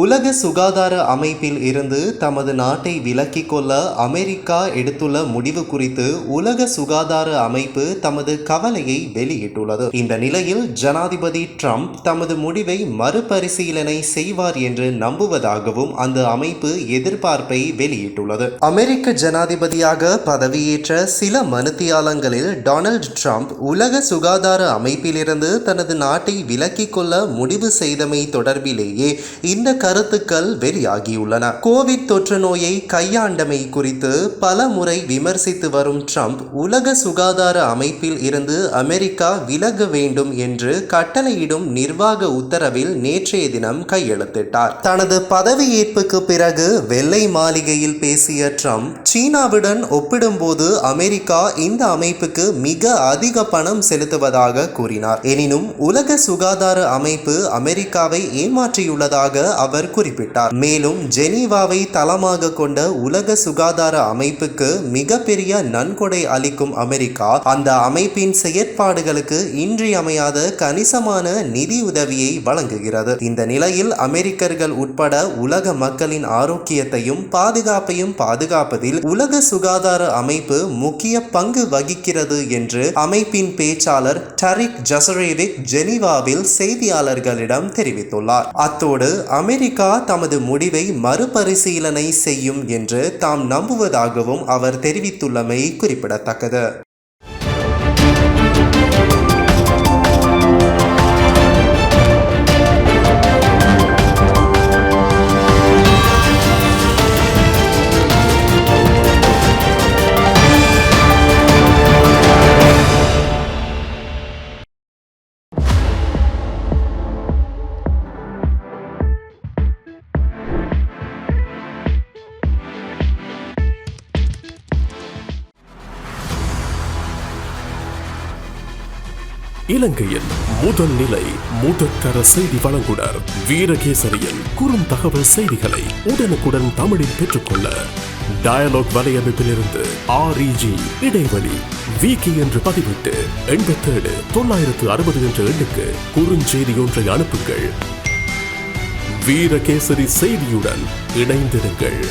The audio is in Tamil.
உலக சுகாதார அமைப்பில் இருந்து தமது நாட்டை விலக்கிக் கொள்ள அமெரிக்கா எடுத்துள்ள முடிவு குறித்து உலக சுகாதார அமைப்பு தமது கவலையை வெளியிட்டுள்ளது. இந்த நிலையில் ஜனாதிபதி டிரம்ப் தமது முடிவை மறுபரிசீலனை செய்வார் என்று நம்புவதாகவும் அந்த அமைப்பு எதிர்பார்ப்பை வெளியிட்டுள்ளது. அமெரிக்க ஜனாதிபதியாக பதவியேற்ற சில மணித்தியாலங்களில் டொனால்ட் டிரம்ப் உலக சுகாதார அமைப்பிலிருந்து தனது நாட்டை விலக்கிக் கொள்ள முடிவு செய்தமை தொடர்பிலேயே இந்த கருத்துக்கள் வெளியாகியுள்ளன. கோவிட் தொற்று நோயை கையாண்டமை குறித்து பல முறை விமர்சித்து வரும் டிரம்ப் உலக சுகாதார அமைப்பில் இருந்து அமெரிக்கா விலக வேண்டும் என்று கட்டளையிடும் நிர்வாக உத்தரவில் நேற்றைய தினம் கையெழுத்திட்டார். தனது பதவியேற்புக்கு பிறகு வெள்ளை மாளிகையில் பேசிய டிரம்ப் சீனாவுடன் ஒப்பிடும்போது அமெரிக்கா இந்த அமைப்புக்கு மிக அதிக பணம் செலுத்துவதாக கூறினார். எனினும் உலக சுகாதார அமைப்பு அமெரிக்காவை ஏமாற்றியுள்ளதாக அவர் குறிப்பிட்டார். மேலும் ஜெனீவாவை தளமாக கொண்ட உலக சுகாதார அமைப்புக்கு மிகப்பெரிய நன்கொடை அளிக்கும் அமெரிக்கா அந்த அமைப்பின் செயற்பாடுகளுக்கு இன்றியமையாத கணிசமான நிதி உதவியை வழங்குகிறது. இந்த நிலையில் அமெரிக்கர்கள் உட்பட உலக மக்களின் ஆரோக்கியத்தையும் பாதுகாப்பையும் பாதுகாப்பதில் உலக சுகாதார அமைப்பு முக்கிய பங்கு வகிக்கிறது என்று அமைப்பின் பேச்சாளர் டரிக் ஜசரேவிக் ஜெனீவாவில் செய்தியாளர்களிடம் தெரிவித்துள்ளார். அத்தோடு அமெரிக்கா தமது முடிவை மறுபரிசீலனை செய்யும் என்று தாம் நம்புவதாகவும் அவர் தெரிவித்துள்ளமை குறிப்பிடத்தக்கது. இலங்கையின் முதல் நிலை முதற்கர செய்தி வழங்குனர் வீரகேசரியின் குறும் தகவல் செய்திகளை உடனுக்குடன் தமிழில் பெற்றுக்கொள்ள டயலாக் வலையமைப்பிலிருந்து REG இடைவெளி வீக்கி என்று பதிவிட்டு 87 960 என்ற எண்ணுக்கு குறுஞ்செய்தி ஒன்றை அனுப்புங்கள். வீரகேசரி செய்தியுடன் இணைந்திருங்கள்.